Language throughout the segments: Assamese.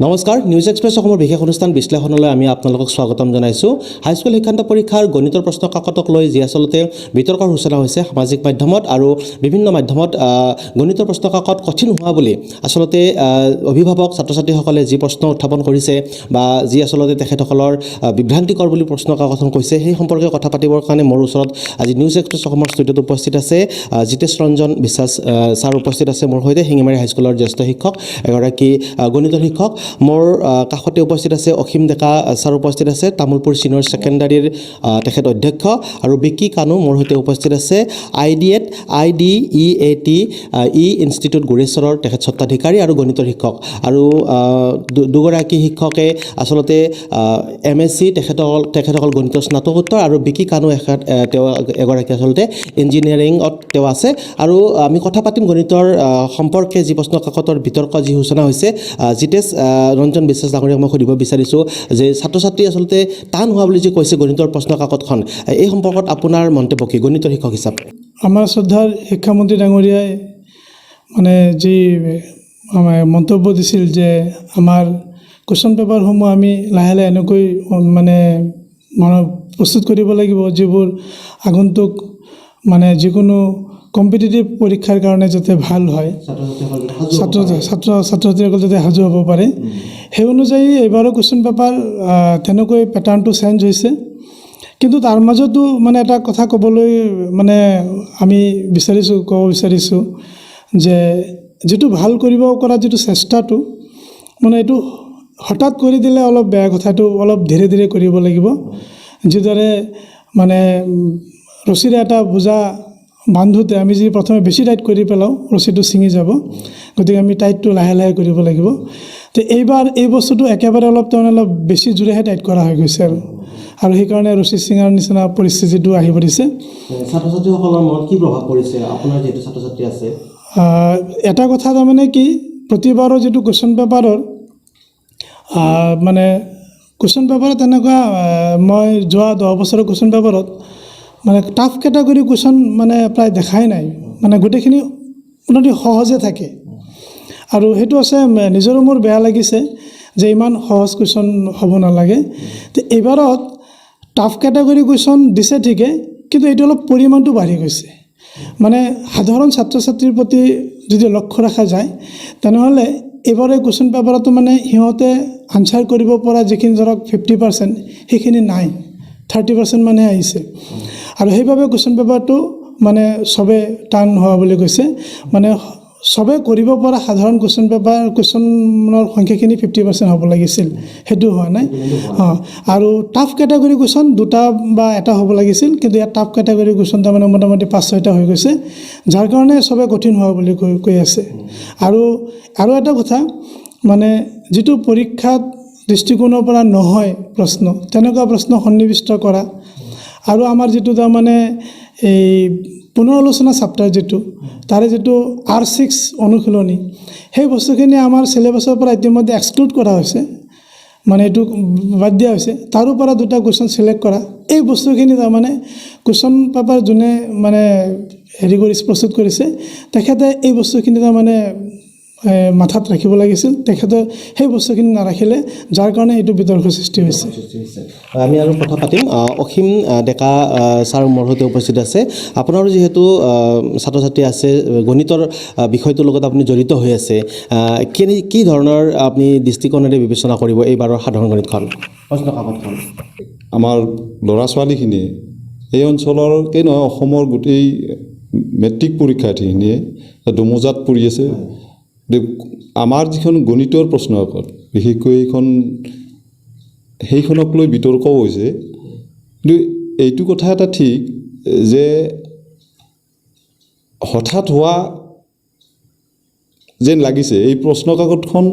নমস্কাৰ নিউজ এক্সপ্ৰেছ অসমৰ বিশেষ অনুষ্ঠান বিশ্লেষণলৈ আমি আপোনালোকক স্বাগতম জনাইছোঁ। হাইস্কুল শিক্ষান্ত পৰীক্ষাৰ গণিতৰ প্ৰশ্ন কাকতক লৈ যি আচলতে বিতৰ্কৰ সূচনা হৈছে সামাজিক মাধ্যমত আৰু বিভিন্ন মাধ্যমত গণিতৰ প্ৰশ্ন কাকত কঠিন হোৱা বুলি আচলতে অভিভাৱক ছাত্ৰ ছাত্ৰীসকলে যি প্ৰশ্ন উত্থাপন কৰিছে বা যি আচলতে তেখেতসকলৰ বিভ্ৰান্তিকৰ বুলি প্ৰশ্ন কাকতখন কৈছে সেই সম্পৰ্কে কথা পাতিবৰ কাৰণে মোৰ ওচৰত আজি নিউজ এক্সপ্ৰেছ অসমৰ ষ্টুডিঅ'ত উপস্থিত আছে জিতেশ ৰঞ্জন বিশ্বাস ছাৰ উপস্থিত আছে মোৰ সৈতে শিঙিমাৰী হাইস্কুলৰ জ্যেষ্ঠ শিক্ষক এগৰাকী গণিতৰ শিক্ষক। মোৰ কাষতে উপস্থিত আছে অসীম ডেকা ছাৰ উপস্থিত আছে তামোলপুৰ চিনিয়ৰ ছেকেণ্ডাৰীৰ তেখেত অধ্যক্ষ আৰু বিকি কানু মোৰ সৈতে উপস্থিত আছে IDEAT ইনষ্টিটিউট গুৰেশ্বৰৰ তেখেত স্বত্বাধিকাৰী আৰু গণিতৰ শিক্ষক আৰু দুগৰাকী শিক্ষকে আচলতে MSc তেখেতসকল গণিতৰ স্নাতকোত্তৰ আৰু বিকি কানু তেওঁ এগৰাকী আচলতে ইঞ্জিনিয়াৰিঙত তেওঁ আছে আৰু আমি কথা পাতিম গণিতৰ সম্পৰ্কে যি প্ৰশ্ন কাকতৰ বিতৰ্ক যি সূচনা হৈছে। জিতেশ ৰঞ্জন বিশ্বাস ডাঙৰীয়াক মই সুধিব বিচাৰিছোঁ যে ছাত্ৰ ছাত্ৰী আচলতে টান হোৱা বুলি যে কৈছে গণিতৰ প্ৰশ্ন কাকতখন এই সম্পৰ্কত আপোনাৰ মন্তব্য কি গণিতৰ শিক্ষক হিচাপে? আমাৰ শ্ৰদ্ধাৰ শিক্ষামন্ত্ৰী ডাঙৰীয়াই মানে যি মন্তব্য দিছিল যে আমাৰ কুৱেশ্যন পেপাৰসমূহ আমি লাহে লাহে এনেকৈ মানে প্ৰস্তুত কৰিব লাগিব যিবোৰ আগন্তুক মানে যিকোনো কম্পিটিটিভ পৰীক্ষাৰ কাৰণে যাতে ভাল হয় ছাত্ৰ ছাত্ৰীসকল যাতে সাজু হ'ব পাৰে সেই অনুযায়ী এইবাৰো কুৱেশ্যন পেপাৰ তেনেকৈ পেটাৰ্ণটো চেঞ্জ হৈছে। কিন্তু তাৰ মাজতো মানে এটা কথা ক'বলৈ মানে আমি ক'ব বিচাৰিছোঁ যে যিটো ভাল কৰিব কৰা যিটো চেষ্টাটো মানে এইটো হঠাৎ কৰি দিলে অলপ বেয়া কথাটো অলপ ধীৰে ধীৰে কৰিব লাগিব। যিদৰে মানে ৰছীৰে এটা বোজা বান্ধোতে আমি যদি প্ৰথমে বেছি টাইট কৰি পেলাওঁ ৰছীটো ছিঙি যাব, গতিকে আমি টাইটটো লাহে লাহে কৰিব লাগিব। তো এইবাৰ এই বস্তুটো একেবাৰে অলপ বেছি জোৰেহে টাইট কৰা হৈ গৈছে আৰু সেইকাৰণে ৰছী ছিঙাৰ নিচিনা পৰিস্থিতিটো আহি পৰিছে। ছাত্ৰ ছাত্ৰীসকলৰ মনত কি প্ৰভাৱ পৰিছে আপোনাৰ যিহেতু ছাত্ৰ ছাত্ৰী আছে? এটা কথা তাৰমানে কি প্ৰতিবাৰৰ যিটো কুৱেশ্যন পেপাৰৰ মানে কুৱেশ্যন পেপাৰত তেনেকুৱা মই যোৱা 10 বছৰৰ কুৱেশ্যন পেপাৰত মানে টাফ কেটাগৰী কুৱেশ্যন মানে প্ৰায় দেখাই নাই, মানে গোটেইখিনি মোটামুটি সহজে থাকে আৰু সেইটো আছে নিজৰো মোৰ বেয়া লাগিছে যে ইমান সহজ কুৱেশ্যন হ'ব নালাগে। তো এইবাৰত টাফ কেটাগৰী কুৱেশ্যন দিছে ঠিকে, কিন্তু এইটো অলপ পৰিমাণটো বাঢ়ি গৈছে। মানে সাধাৰণ ছাত্ৰ ছাত্ৰীৰ প্ৰতি যদি লক্ষ্য ৰখা যায় তেনেহ'লে এইবাৰ এই কুৱেশ্যন পেপাৰতো মানে সিহঁতে আনচাৰ কৰিব পৰা যিখিনি ধৰক 50% সেইখিনি নাই, 30% মানহে আহিছে আৰু সেইবাবে কুৱেশ্যন পেপাৰটো মানে চবে টান হোৱা বুলি কৈছে। মানে চবে কৰিব পৰা সাধাৰণ কুৱেশ্যনৰ সংখ্যাখিনি 50% হ'ব লাগিছিল, সেইটো হোৱা নাই। আৰু টাফ কেটাগৰী কুৱেশ্যন 2টা বা 1টা হ'ব লাগিছিল, কিন্তু ইয়াত টাফ কেটাগৰী কুৱেশ্যন তাৰমানে মোটামুটি 5-6টা হৈ গৈছে, যাৰ কাৰণে চবে কঠিন হোৱা বুলি কৈ আছে। আৰু এটা কথা মানে যিটো পৰীক্ষাত দৃষ্টিকোণৰ পৰা নহয় প্ৰশ্ন, তেনেকুৱা প্ৰশ্ন সন্নিৱিষ্ট কৰা আৰু আমাৰ যিটো তাৰমানে এই পুনৰালোচনা চেপ্টাৰ যিটো তাৰে যিটো R6 অনুশীলনী সেই বস্তুখিনি আমাৰ চিলেবাছৰ পৰা ইতিমধ্যে এক্সক্লুড কৰা হৈছে, মানে এইটো বাদ দিয়া হৈছে। তাৰো পৰা 2টা কুৱেশ্যন চিলেক্ট কৰা, এই বস্তুখিনি তাৰমানে কুৱেশ্যন পেপাৰ যোনে মানে প্ৰস্তুত কৰিছে তেখেতে এই বস্তুখিনি তাৰমানে মাথাত ৰাখিব লাগিছিল, তেখেতে সেই বস্তুখিনি নাৰাখিলে যাৰ কাৰণে এইটো বিতৰ্কৰ সৃষ্টি হৈছে। আমি আৰু কথা পাতিম। অসীম ডেকা ছাৰ মোৰ সৈতে উপস্থিত আছে। আপোনাৰো যিহেতু ছাত্ৰ ছাত্ৰী আছে, গণিতৰ বিষয়টোৰ লগত আপুনি জড়িত হৈ আছে, কি ধৰণৰ আপুনি দৃষ্টিকোণেৰে বিবেচনা কৰিব এইবাৰৰ সাধাৰণ গণিতখন প্ৰশ্ন কাকতখন? আমাৰ ল'ৰা ছোৱালীখিনিয়ে এই অঞ্চলৰকেই নহয় অসমৰ গোটেই মেট্ৰিক পৰীক্ষাৰ্থীখিনিয়ে দোমোজাত পৰি আছে। আমাৰ যিখন গণিতৰ প্ৰশ্ন কাকত বিশেষকৈ সেইখনক লৈ বিতৰ্কও হৈছে। কিন্তু এইটো কথা এটা ঠিক যে হঠাৎ হোৱা যেন লাগিছে এই প্ৰশ্ন কাকতখন।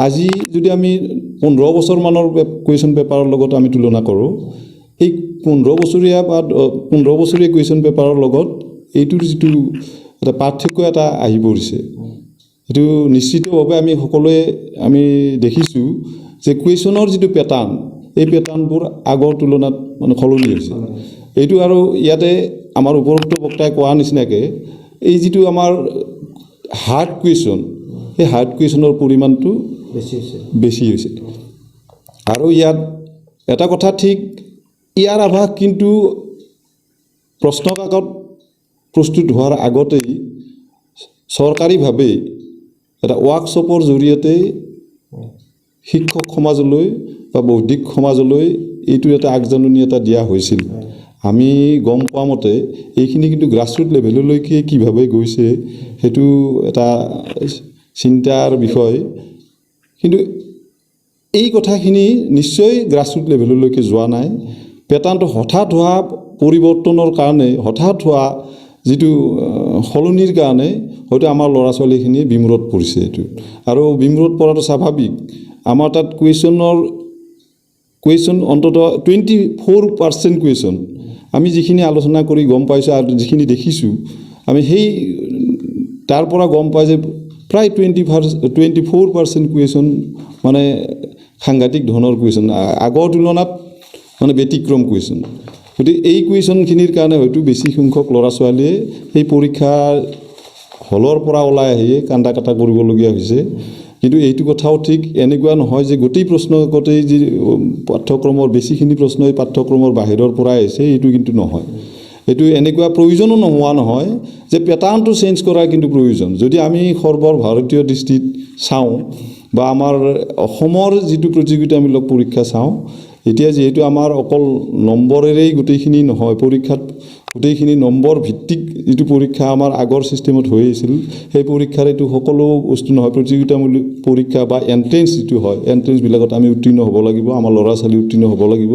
আজি যদি আমি 15 বছৰমানৰ কুৱেশ্যন পেপাৰৰ লগত আমি তুলনা কৰোঁ, এই 15 বছৰীয়া কুৱেশ্যন পেপাৰৰ লগত এইটোৰ যিটো এটা পাৰ্থক্য এটা আহি পৰিছে, সেইটো নিশ্চিতভাৱে আমি সকলোৱে দেখিছোঁ যে কুৱেশ্যনৰ যিটো পেটাৰ্ণ এই পেটাৰ্ণবোৰ আগৰ তুলনাত মানে সলনি হৈছে। এইটো আৰু ইয়াতে আমাৰ উপৰোক্ত বক্তাই কোৱা নিচিনাকৈ এই যিটো আমাৰ হাৰ্ড কুৱেশ্যন, সেই হাৰ্ড কুৱেশ্যনৰ পৰিমাণটো বেছি হৈছে আৰু ইয়াত এটা কথা ঠিক ইয়াৰ আভাস কিন্তু প্ৰশ্ন কাকত প্ৰস্তুত হোৱাৰ আগতেই চৰকাৰীভাৱে এটা ৱৰ্কশ্বপৰ জৰিয়তে শিক্ষক সমাজলৈ বা বৌদ্ধিক সমাজলৈ এইটো এটা আগজাননী এটা দিয়া হৈছিল আমি গম পোৱা মতে এইখিনি কিন্তু গ্ৰাছৰুট লেভেললৈকে কিভাৱে গৈছে সেইটো এটা চিন্তাৰ বিষয় কিন্তু এই কথাখিনি নিশ্চয় গ্ৰাছৰুট লেভেললৈকে যোৱা নাই পেটাৰ্ণটো হঠাৎ হোৱা পৰিৱৰ্তনৰ কাৰণে হঠাৎ হোৱা যিটো সলনিৰ কাৰণে হয়তো আমাৰ ল'ৰা ছোৱালীখিনি বিমূৰত পৰিছে এইটো আৰু বিমূৰত পৰাটো স্বাভাৱিক আমাৰ তাত কুৱেশ্যন অন্ততঃ 24% কুৱেশ্যন আমি যিখিনি আলোচনা কৰি গম পাইছোঁ আৰু যিখিনি দেখিছোঁ আমি সেই তাৰ পৰা গম পাই যে প্ৰায় 24% কুৱেশ্যন মানে সাংঘাতিক ধৰণৰ কুৱেশ্যন আগৰ তুলনাত মানে ব্যতিক্ৰম কুৱেশ্যন গতিকে এই কুৱেশ্যনখিনিৰ কাৰণে হয়তো বেছি সংখ্যক ল'ৰা ছোৱালীয়ে সেই পৰীক্ষা হলৰ পৰা ওলাই আহিয়ে কান্দা কাটা কৰিবলগীয়া হৈছে কিন্তু এইটো কথাও ঠিক এনেকুৱা নহয় যে গোটেই প্ৰশ্ন কাকতেই যি পাঠ্যক্ৰমৰ বেছিখিনি প্ৰশ্নই পাঠ্যক্ৰমৰ বাহিৰৰ পৰা আহিছে এইটো কিন্তু নহয় এইটো এনেকুৱা প্ৰয়োজনো নোহোৱা নহয় যে পেটাৰ্ণটো চেঞ্জ কৰা কিন্তু প্ৰয়োজন যদি আমি সৰ্বভাৰতীয় দৃষ্টিত চাওঁ বা আমাৰ অসমৰ যিটো প্ৰতিযোগিতামূলক পৰীক্ষা চাওঁ এতিয়া যিহেতু আমাৰ অকল নম্বৰেৰেই গোটেইখিনি নহয় পৰীক্ষাত গোটেইখিনি নম্বৰ ভিত্তিক যিটো পৰীক্ষা আমাৰ আগৰ ছিষ্টেমত হৈ আছিল সেই পৰীক্ষাৰ এইটো সকলো বস্তু নহয় প্ৰতিযোগিতামূলক পৰীক্ষা বা এণ্ট্ৰেঞ্চ যিটো হয় এণ্ট্ৰেঞ্চবিলাকত আমি উত্তীৰ্ণ হ'ব লাগিব আমাৰ ল'ৰা ছোৱালী উত্তীৰ্ণ হ'ব লাগিব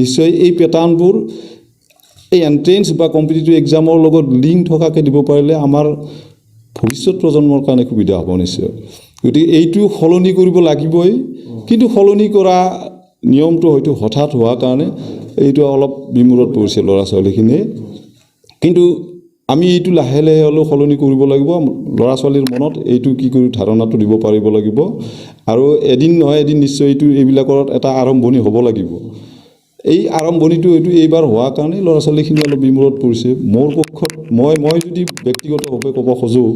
নিশ্চয় এই পেটাৰ্ণবোৰ এই এণ্ট্ৰেঞ্চ বা কম্পিটিটিভ এক্সামৰ লগত লিংক থকাকৈ দিব পাৰিলে আমাৰ ভৱিষ্যত প্ৰজন্মৰ কাৰণে সুবিধা হ'ব নিশ্চয় গতিকে এইটো সলনি কৰিব লাগিবই কিন্তু সলনি কৰা নিয়মটো হয়তো হঠাৎ হোৱাৰ কাৰণে এইটো অলপ বিমূৰত পৰিছে ল'ৰা ছোৱালীখিনিয়ে কিন্তু আমি এইটো লাহে লাহে হ'লেও সলনি কৰিব লাগিব ল'ৰা ছোৱালীৰ মনত এইটো কি কৰি ধাৰণাটো দিব পাৰিব লাগিব আৰু এদিন নহয় এদিন নিশ্চয় এইবিলাকৰ এটা আৰম্ভণি হ'ব লাগিব এই আৰম্ভণিটো এইটো এইবাৰ হোৱাৰ কাৰণে ল'ৰা ছোৱালীখিনি অলপ বিমূৰত পৰিছে মোৰ পক্ষত মই যদি ব্যক্তিগতভাৱে ক'ব খোজোঁ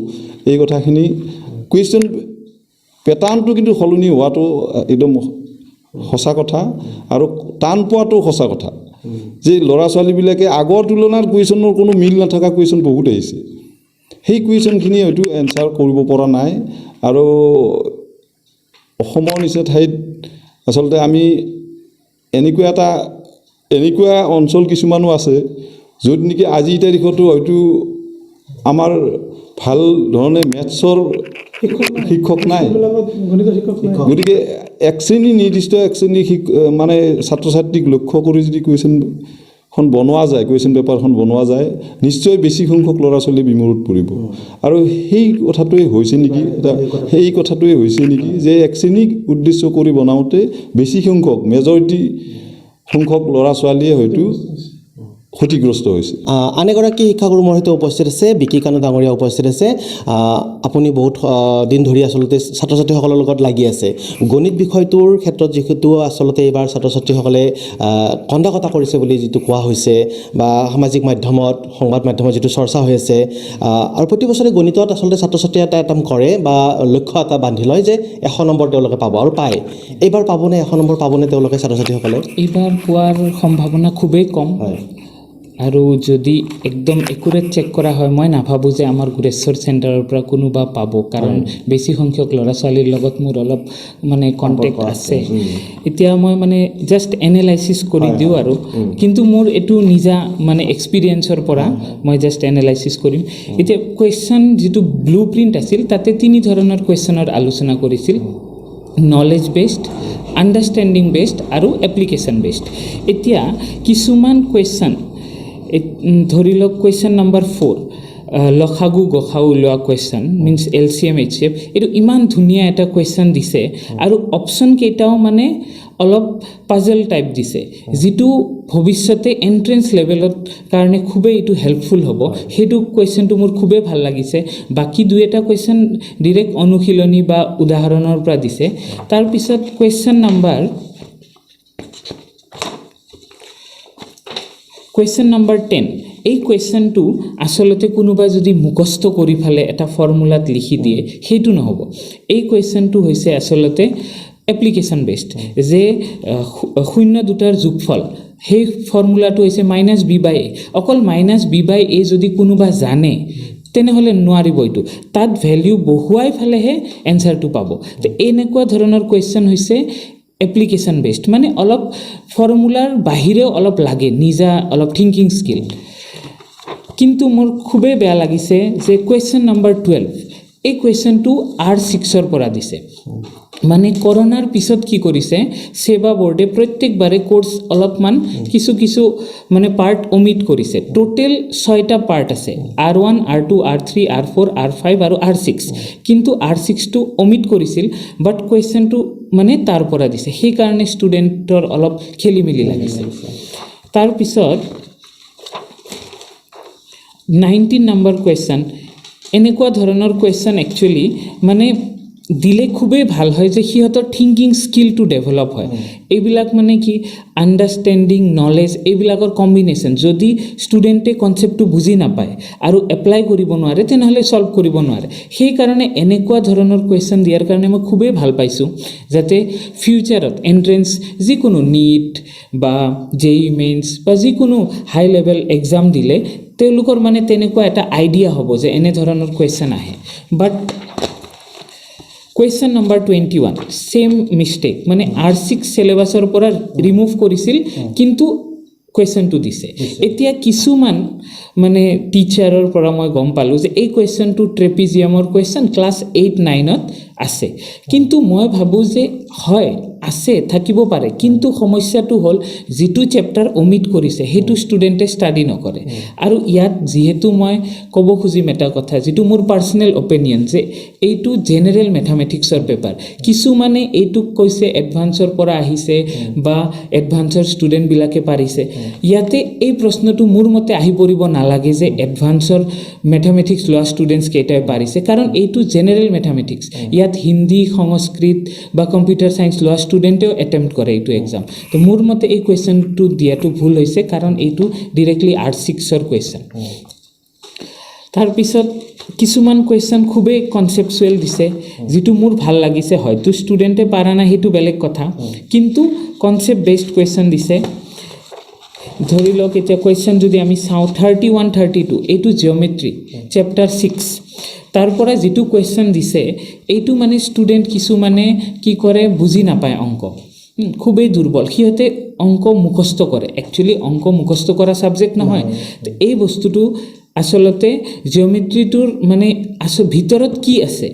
এই কথাখিনি কুৱেশ্যন পেটাৰ্ণটো কিন্তু সলনি হোৱাটো একদম সঁচা কথা আৰু টান পোৱাটো সঁচা কথা যে ল'ৰা ছোৱালীবিলাকে আগৰ তুলনাত কুৱেশ্যনৰ কোনো মিল নথকা কুৱেশ্যন বহুত আহিছে সেই কুৱেশ্যনখিনি হয়তো এনচাৰ কৰিব পৰা নাই আৰু অসমৰ নিচিনা ঠাইত আচলতে আমি এনেকুৱা অঞ্চল কিছুমানো আছে য'ত নেকি আজিৰ তাৰিখতো হয়তো আমাৰ ভাল ধৰণে মেথছৰ শিক্ষক নাই গতিকে এক শ্ৰেণী নিৰ্দিষ্ট এক শ্ৰেণী মানে ছাত্ৰ ছাত্ৰীক লক্ষ্য কৰি যদি কুৱেশ্যনখন বনোৱা যায় কুৱেশ্যন পেপাৰখন বনোৱা যায় নিশ্চয় বেছি সংখ্যক ল'ৰা ছোৱালী বিমূৰত পৰিব আৰু সেই কথাটোৱে হৈছে নেকি যে এক শ্ৰেণীক উদ্দেশ্য কৰি বনাওঁতে বেছি সংখ্যক মেজৰিটি সংখ্যক ল'ৰা ছোৱালীয়ে হয়তো ক্ষতিগ্ৰস্ত হৈছে আন এগৰাকী শিক্ষাগুৰু মোৰ সৈতে উপস্থিত আছে বিকি কানু ডাঙৰীয়া উপস্থিত আছে আপুনি বহুত দিন ধৰি আচলতে ছাত্ৰ ছাত্ৰীসকলৰ লগত লাগি আছে গণিত বিষয়টোৰ ক্ষেত্ৰত যিহেতু আচলতে এইবাৰ ছাত্ৰ ছাত্ৰীসকলে কন্দা কটা কৰিছে বুলি যিটো কোৱা হৈছে বা সামাজিক মাধ্যমত সংবাদ মাধ্যমত যিটো চৰ্চা হৈ আছে আৰু প্ৰতি বছৰে গণিতত আচলতে ছাত্ৰ ছাত্ৰীয়ে এটা কৰে বা লক্ষ্য এটা বান্ধি লয় যে 100 নম্বৰ তেওঁলোকে পাব আৰু পায় এইবাৰ পাবনে 100 নম্বৰ পাবনে তেওঁলোকে ছাত্ৰ ছাত্ৰীসকলে এইবাৰ পোৱাৰ সম্ভাৱনা খুবেই কম আৰু যদি একদম একুৰেট চেক কৰা হয় মই নাভাবোঁ যে আমাৰ গুৰেশ্বৰ চেণ্টাৰৰ পৰা কোনোবা পাব কাৰণ বেছি সংখ্যক ল'ৰা ছোৱালীৰ লগত মোৰ অলপ মানে কণ্টেক্ট আছে এতিয়া মই মানে জাষ্ট এনালাইচিছ কৰি দিওঁ আৰু কিন্তু মোৰ এইটো নিজা মানে এক্সপিৰিয়েঞ্চৰ পৰা মই জাষ্ট এনালাইচিছ কৰিম এতিয়া কুৱেশ্যন যিটো ব্লু প্ৰিণ্ট আছিল তাতে 3 ধৰণৰ কুৱেশ্যনৰ আলোচনা কৰিছিল নলেজ বেছড আণ্ডাৰষ্টেণ্ডিং বেছড আৰু এপ্লিকেশ্যন বেছড এতিয়া কিছুমান কুৱেশ্যন ধৰি লওক কুৱেশ্যন নম্বৰ 4 লখাগু গসাউ ওলোৱা কুৱেশ্যন মিনছ LCM HCF এইটো ইমান ধুনীয়া এটা কুৱেশ্যন দিছে আৰু অপশ্যন কেইটাও মানে অলপ পাজল টাইপ দিছে যিটো ভৱিষ্যতে এণ্ট্ৰেঞ্চ লেভেলত কাৰণে খুবেই এইটো হেল্পফুল হ'ব সেইটো কুৱেশ্যনটো মোৰ খুবেই ভাল লাগিছে বাকী 2-এটা কুৱেশ্যন ডিৰেক্ট অনুশীলনী বা উদাহৰণৰ পৰা দিছে তাৰপিছত কুৱেশ্যন নম্বৰ 10 এই কুৱেশ্যনটো আচলতে কোনোবাই যদি মুখস্থ কৰি ফালে এটা ফৰ্মুলাত লিখি দিয়ে সেইটো নহ'ব। এই কুৱেশ্যনটো হৈছে আচলতে এপ্লিকেশ্যন বেছড, যে শূন্য দুটাৰ যোগফল সেই ফৰ্মুলাটো হৈছে -b/a। অকল -b/a যদি কোনোবা জানে তেনেহ'লে নোৱাৰিব এইটো, তাত ভেলিউ বহুৱাই ফালেহে এনচাৰটো পাব। তো এনেকুৱা ধৰণৰ কুৱেশ্যন হৈছে এপ্লিকেশ্যন বেছড, মানে অলপ ফৰ্মুলাৰ বাহিৰেও অলপ লাগে নিজা অলপ থিংকিং স্কিল। কিন্তু মোৰ খুবেই বেয়া লাগিছে যে কুৱেশ্যন নম্বৰ 12 এই কুৱেশ্যনটো R6ৰ পৰা দিছে। মানে কৰোণাৰ পিছত কি কৰিছে, সেৱা বোৰ্ডে প্ৰত্যেকবাৰে কোৰ্চ অলপমান কিছু মানে পাৰ্ট অমিট কৰিছে। টোটেল 6টা পাৰ্ট আছে, R1, R2, R3, R4, R5 আৰু R6, কিন্তু R6টো অমিট কৰিছিল, বাট কুৱেশ্যনটো মানে তাৰ পৰা দিছে, সেইকাৰণে ষ্টুডেণ্টৰ অলপ খেলি মেলি লাগিছে। তাৰপিছত 19 নম্বৰ কুৱেশ্যন, এনেকুৱা ধৰণৰ কুৱেশ্যন একচুৱেলি মানে দিলে খুবেই ভাল হয় যে সিহঁতৰ থিংকিং স্কিলটো ডেভেলপ হয়। এইবিলাক মানে কি আণ্ডাৰষ্টেণ্ডিং, নলেজ এইবিলাকৰ কম্বিনেশ্যন। যদি ষ্টুডেণ্টে কনচেপ্টটো বুজি নাপায় আৰু এপ্লাই কৰিব নোৱাৰে তেনেহ'লে ছল্ভ কৰিব নোৱাৰে। সেইকাৰণে এনেকুৱা ধৰণৰ কুৱেশ্যন দিয়াৰ কাৰণে মই খুবেই ভাল পাইছোঁ, যাতে ফিউচাৰত এণ্ট্ৰেঞ্চ যিকোনো নীট বা JEE মেইনছ বা যিকোনো হাই লেভেল এক্সাম দিলে তেওঁলোকৰ মানে তেনেকুৱা এটা আইডিয়া হ'ব যে এনেধৰণৰ কুৱেশ্যন আহে। বাট কুৱেশ্যন নম্বৰ 21 ছেম মিষ্টেক, মানে R6 চিলেবাছৰ পৰা ৰিমুভ কৰিছিল কিন্তু কুৱেশ্যনটো দিছে। এতিয়া কিছুমান মানে টিচাৰৰ পৰা মই গম পালোঁ যে এই কুৱেশ্যনটো ট্ৰেপিজিয়ামৰ কুৱেশ্যন ক্লাছ 8-9ত আছে, কিন্তু মই ভাবোঁ যে হয় আছে, থাকিব পাৰে, কিন্তু সমস্যাটো হ'ল যিটো চেপ্টাৰ অমিট কৰিছে সেইটো ষ্টুডেণ্টে ষ্টাডি নকৰে। আৰু ইয়াত যিহেতু মই ক'ব খুজিম এটা কথা, যিটো মোৰ পাৰ্চনেল অপিনিয়ন, যে এইটো জেনেৰেল মেথামেটিক্সৰ পেপাৰ। কিছুমানে এইটোক কৈছে এডভান্সৰ পৰা আহিছে বা এডভান্সৰ ষ্টুডেণ্টবিলাকে পাৰিছে। ইয়াতে এই প্ৰশ্নটো মোৰ মতে আহি পৰিব নালাগে যে এডভান্সৰ মেথামেটিক্স লোৱা ষ্টুডেণ্টছ কেইটাই পাৰিছে, কাৰণ এইটো জেনেৰেল মেথামেটিক্স। ইয়াত হিন্দী, সংস্কৃত বা কম্পিউটাৰ ছায়েন্স লোৱা ষ্টুডেণ্টেও এটেম্প্ট কৰে এইটো এক্সাম। তো মোৰ মতে এই কুৱেশ্যনটো দিয়াটো ভুল হৈছে, কাৰণ এইটো ডিৰেক্টলি R6ৰ কুৱেশ্যন। তাৰপিছত কিছুমান কুৱেশ্যন খুবেই কনচেপচুৱেল দিছে, যিটো মোৰ ভাল লাগিছে। হয়তো ষ্টুডেণ্টে পাৰা নাই সেইটো বেলেগ কথা, কিন্তু কনচেপ্ট বেছড কুৱেশ্যন দিছে। ধৰি লওক এতিয়া কুৱেশ্যন যদি আমি চাওঁ 31-32 এইটো জিঅ'মেট্ৰি চেপ্টাৰ 6, তাৰ পৰা যিটো কুৱেশ্যন দিছে এইটো মানে ষ্টুডেণ্ট কিছুমানে কি কৰে বুজি নাপায়, অংক খুবেই দুৰ্বল, সিহঁতে অংক মুখস্থ কৰে। একচুৱেলি অংক মুখস্থ কৰা ছাবজেক্ট নহয়। তো এই বস্তুটো আচলতে জিঅ'মেট্ৰিটোৰ মানে ভিতৰত কি আছে,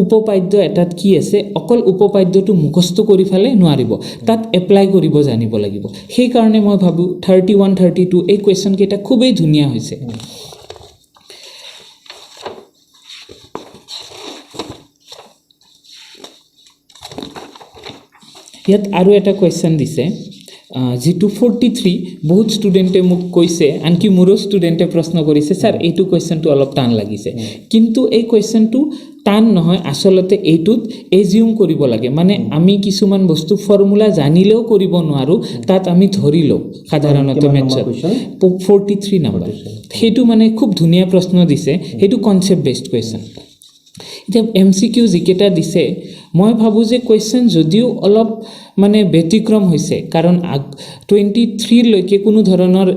উপপাদ্য এটাত কি আছে, অকল উপপাদ্যটো মুখস্থ কৰি ফালে নোৱাৰিব, তাত এপ্লাই কৰিব জানিব লাগিব। সেইকাৰণে মই ভাবোঁ 31-32 এই কুৱেশ্যন কেইটা খুবেই ধুনীয়া হৈছে। ইয়াত আৰু এটা কুৱেশ্যন দিছে, যিটো 43 বহুত ষ্টুডেণ্টে মোক কৈছে, আনকি মোৰো ষ্টুডেণ্টে প্ৰশ্ন কৰিছে, ছাৰ এইটো কুৱেশ্যনটো অলপ টান লাগিছে। কিন্তু এই কুৱেশ্যনটো টান নহয়, আচলতে এইটোত এজিউম কৰিব লাগে। মানে আমি কিছুমান বস্তু ফৰ্মুলা জানিলেও কৰিব নোৱাৰোঁ, তাত আমি ধৰি লওঁ সাধাৰণতে মেথছত। 43 নম্বৰ সেইটো মানে খুব ধুনীয়া প্ৰশ্ন দিছে, সেইটো কনচেপ্ট বেছড কুৱেশ্যন। এতিয়া MCQ যিকেইটা দিছে মই ভাবোঁ যে কুৱেশ্যন যদিও অলপ মানে ব্যতিক্ৰম হৈছে, কাৰণ 23লৈকে কোনো ধৰণৰ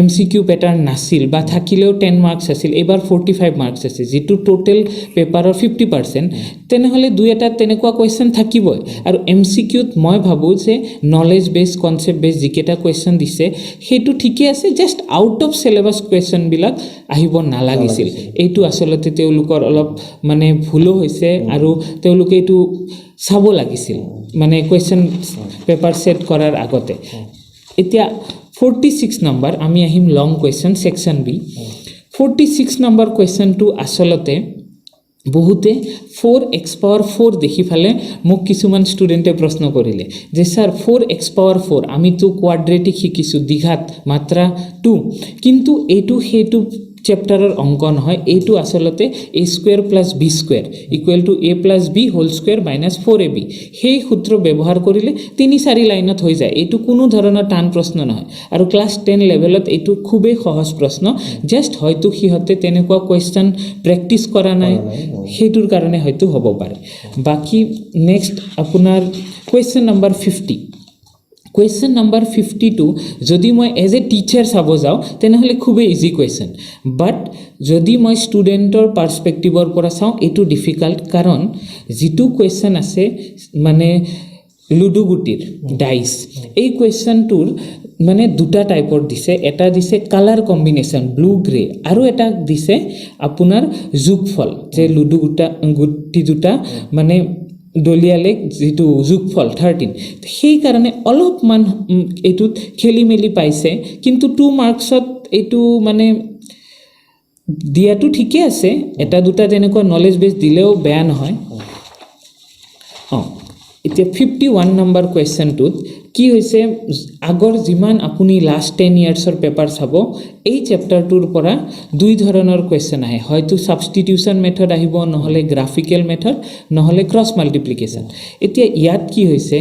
MCQ পেটাৰ্ণ নাছিল, বা থাকিলেও 10 মাৰ্কছ আছিল, এইবাৰ 45 মাৰ্কছ আছে, যিটো টোটেল পেপাৰৰ 50%। তেনেহ'লে দুই এটা তেনেকুৱা কুৱেশ্যন থাকিবই। আৰু MCQত মই ভাবোঁ যে নলেজ বেছ, কনচেপ্ট বেছ যিকেইটা কুৱেশ্যন দিছে সেইটো ঠিকে আছে, জাষ্ট আউট অফ চিলেবাছ কুৱেশ্যনবিলাক আহিব নালাগিছিল। এইটো আচলতে তেওঁলোকৰ অলপ মানে ভুলো হৈছে, আৰু তেওঁলোকে এইটো চাব লাগিছিল মানে কুৱেশ্যন পেপাৰ ছেট কৰাৰ আগতে। এতিয়া 46 নম্বৰ আমি আহিম লং কুৱেশ্যন ছেকশ্যন B। 46 নম্বৰ কুৱেশ্যনটো আচলতে বহুতে 4x⁴ দেখি ফালে মোক কিছুমান ষ্টুডেণ্টে প্ৰশ্ন কৰিলে যে ছাৰ 4x⁴ আমিতো কোৱাড্ৰেটিক শিকিছোঁ, দ্বিঘাত মাত্ৰা 2, কিন্তু এইটো সেইটো চেপ্টাৰৰ অংক নহয়, এইটো আচলতে a square plus b square equal to a plus b whole square minus 4ab, সেই সূত্ৰ ব্যৱহাৰ কৰিলে 3-4 লাইনত হৈ যায়। এইটো কোনো ধৰণৰ টান প্ৰশ্ন নহয় আৰু ক্লাছ 10 লেভেলত এইটো খুবেই সহজ প্ৰশ্ন। জাষ্ট হয়তো সিহঁতে তেনেকুৱা কুৱেশ্যন প্ৰেক্টিছ কৰা নাই, সেইটোৰ কাৰণে হয়তো হ'ব পাৰে। বাকী নেক্সট আপোনাৰ কুৱেশ্যন নম্বৰ 50। কুৱেশ্যন নম্বৰ 52 যদি মই এজ এ টিচাৰ চাব যাওঁ তেনেহ'লে খুবেই ইজি কুৱেশ্যন, বাট যদি মই ষ্টুডেণ্টৰ পাৰ্চপেক্টিভৰ পৰা চাওঁ এইটো ডিফিকাল্ট, কাৰণ যিটো কুৱেশ্যন আছে মানে লুডু গুটিৰ ডাইচ, এই কুৱেশ্যনটোৰ মানে দুটা টাইপৰ দিছে। এটা দিছে কালাৰ কম্বিনেশ্যন ব্লু গ্ৰে, আৰু এটা দিছে আপোনাৰ যোগফল, যে লুডু গুটি দুটা মানে দলিয়ালে যিটো যোগফল 13, সেইকাৰণে অলপমান এইটোত খেলি মেলি পাইছে। কিন্তু 2 মাৰ্কছত এইটো মানে দিয়াটো ঠিকে আছে, এটা দুটা তেনেকুৱা নলেজ বেছ দিলেও বেয়া নহয়। এতিয়া 51 নম্বৰ কুৱেশ্যনটোত কি হৈছে, আগৰ যিমান আপুনি লাষ্ট 10 ইয়াৰ্ছৰ পেপাৰ চাব, এই চেপ্টাৰটোৰ পৰা 2 ধৰণৰ কুৱেশ্যন আহে, হয়তো ছাবষ্টিটিউশ্যন মেথড আহিব, নহ'লে গ্ৰাফিকেল মেথড, নহ'লে ক্ৰছ মাল্টিপ্লিকেশ্যন। এতিয়া ইয়াত কি হৈছে,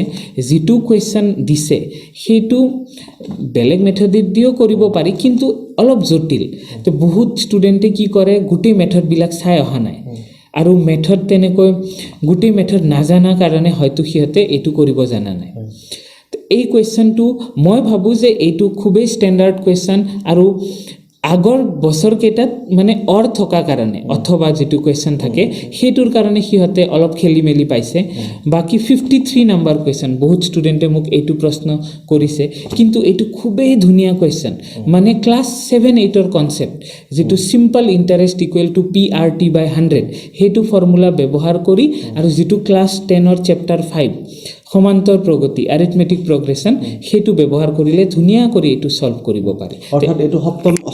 যিটো কুৱেশ্যন দিছে সেইটো বেলেগ মেথডেদিও কৰিব পাৰি, কিন্তু অলপ জটিল। তো বহুত ষ্টুডেণ্টে কি কৰে, গোটেই মেথডবিলাক চাই অহা নাই, আৰু মেথড তেনেকৈ গোটেই মেথড নাজানা কাৰণে হয়তো সিহঁতে এইটো কৰিব জানা নাই। এই কুৱেশ্যনটো মই ভাবোঁ যে এইটো খুবেই ষ্টেণ্ডাৰ্ড কুৱেশ্যন, আৰু আগৰ বছৰকেইটাত মানে থকা কাৰণে অথবা যিটো কুৱেশ্যন থাকে সেইটোৰ কাৰণে সিহঁতে অলপ খেলি মেলি পাইছে। বাকী 53 নম্বৰ কুৱেশ্যন, বহুত ষ্টুডেণ্টে মোক এইটো প্ৰশ্ন কৰিছে, কিন্তু এইটো খুবেই ধুনীয়া কুৱেশ্যন, মানে ক্লাছ 7-8ৰ কনচেপ্ট, যিটো simple interest equal to PRT/100, সেইটো ফৰ্মুলা ব্যৱহাৰ কৰি, আৰু যিটো ক্লাছ 10ৰ চেপ্টাৰ 5 সমান্তৰ প্ৰগতি এৰিথমেটিক প্ৰগ্ৰেশ্যন, সেইটো ব্যৱহাৰ কৰিলে ধুনীয়া কৰি এইটো সলভ কৰিব পাৰি। অৰ্থাৎ এইটো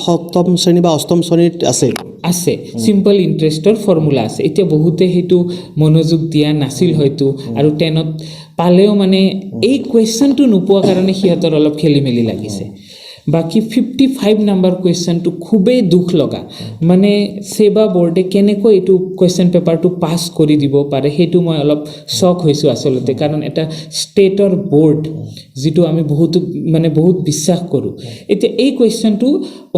সপ্তম শ্ৰেণী বা অষ্টম শ্ৰেণীত আছে চিম্পল ইণ্টাৰেষ্টৰ ফৰ্মুলা আছে। এতিয়া বহুতে সেইটো মনোযোগ দিয়া নাছিল হয়তো, আৰু 10ত পালেও মানে এই কুৱেশ্যনটো নোপোৱা কাৰণে সিহঁতৰ অলপ খেলি মেলি লাগিছে। বাকী 55 নম্বৰ কুৱেশ্যনটো খুবেই দুখ লগা, মানে ছেবা বোৰ্ডে কেনেকৈ এইটো কুৱেশ্যন পেপাৰটো পাছ কৰি দিব পাৰে, সেইটো মই অলপ শ্বক হৈছোঁ আচলতে, কাৰণ এটা ষ্টেটৰ বোৰ্ড যিটো আমি বহুত বিশ্বাস কৰোঁ। এতিয়া এই কুৱেশ্যনটো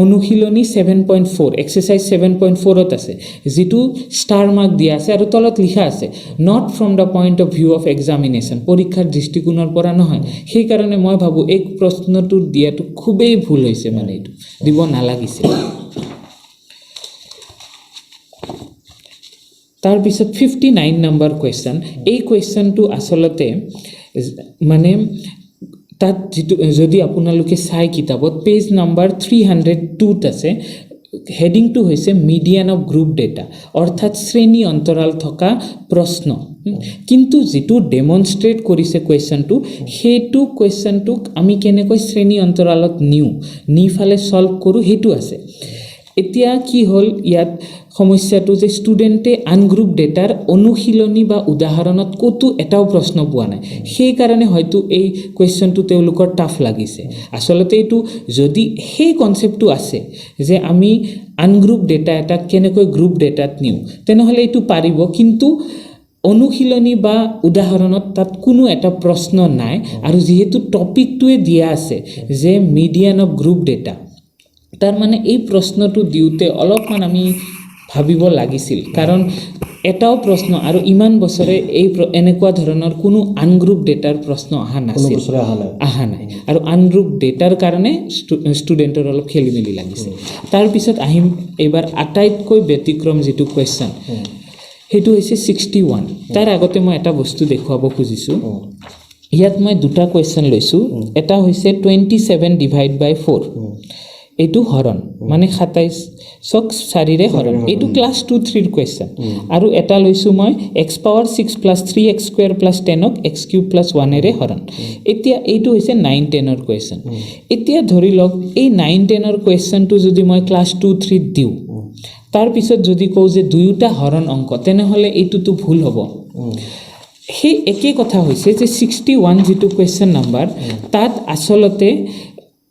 অনুশীলনী 7.4 এক্সাৰচাইজ 7.4ত আছে, যিটো ষ্টাৰ মাৰ্ক দিয়া আছে, আৰু তলত লিখা আছে not from the point of view of examination, পৰীক্ষাৰ দৃষ্টিকোণৰ পৰা নহয়। সেইকাৰণে মই ভাবোঁ এই প্ৰশ্নটো দিয়াটো খুবেই ভুল হৈছে, মানে এইটো দিব নালাগিছিল। তাৰপিছত 59 নম্বৰ কুৱেশ্যন, এই কুৱেশ্যনটো আচলতে মানে তাত যিটো যদি আপোনালোকে চাই কিতাপত পেজ নম্বৰ 302ত আছে, হেডিংটো হৈছে মিডিয়ান অফ গ্ৰুপ ডেটা, অৰ্থাৎ শ্ৰেণী অন্তৰাল থকা প্ৰশ্ন। কিন্তু যিটো ডেমনষ্ট্ৰেট কৰিছে কুৱেশ্যনটো, সেইটো কুৱেশ্যনটোক আমি কেনেকৈ শ্ৰেণী অন্তৰালত নি ফালে ছল্ভ কৰোঁ সেইটো আছে। এতিয়া কি হ'ল ইয়াত সমস্যাটো, যে ষ্টুডেণ্টে আনগ্ৰুপ ডেটাৰ অনুশীলনী বা উদাহৰণত ক'তো এটাও প্ৰশ্ন পোৱা নাই, সেইকাৰণে হয়তো এই কুৱেশ্যনটো তেওঁলোকৰ টাফ লাগিছে। আচলতে এইটো যদি সেই কনচেপ্টটো আছে যে আমি আনগ্ৰুপ ডেটা এটা কেনেকৈ গ্ৰুপ ডেটাত নিওঁ, তেনেহ'লে এইটো পাৰিব, কিন্তু অনুশীলনী বা উদাহৰণত তাত কোনো এটা প্ৰশ্ন নাই, আৰু যিহেতু টপিকটোৱে দিয়া আছে যে মিডিয়ান অফ গ্ৰুপ ডেটা, তাৰ মানে এই প্ৰশ্নটো দিওঁতে অলপমান আমি ভাবিব লাগিছিল, কাৰণ এটাও প্ৰশ্ন আৰু ইমান বছৰে এনেকুৱা ধৰণৰ কোনো আনগ্ৰুপ ডেটাৰ প্ৰশ্ন অহা নাই, আৰু আনগ্ৰুপ ডেটাৰ কাৰণে ষ্টুডেণ্টৰ অলপ খেলি মেলি লাগিছে। তাৰপিছত আহিম এইবাৰ আটাইতকৈ ব্যতিক্ৰম যিটো কুৱেশ্যন, সেইটো হৈছে 61। তাৰ আগতে মই এটা বস্তু দেখুৱাব খুজিছোঁ, ইয়াত মই দুটা কুৱেশ্যন লৈছোঁ। এটা হৈছে 27/4, এইটো হৰণ, মানে 27ক 4ৰে হৰণ, এইটো ক্লাছ 2-3ৰ কুৱেশ্যন। আৰু এটা লৈছোঁ মই x⁻6 + 3x² + 10ক x³ + 1ৰে হৰণ। এতিয়া এইটো হৈছে 9-10ৰ কুৱেশ্যন। এতিয়া ধৰি লওক এই 9-10ৰ কুৱেশ্যনটো যদি মই ক্লাছ 2-3ত দিওঁ, তাৰপিছত যদি কওঁ যে দুয়োটা হৰণ অংক, তেনেহ'লে এইটোতো ভুল হ'ব। সেই একে কথা হৈছে যে 61 যিটো কুৱেশ্যন নাম্বাৰ, তাত আচলতে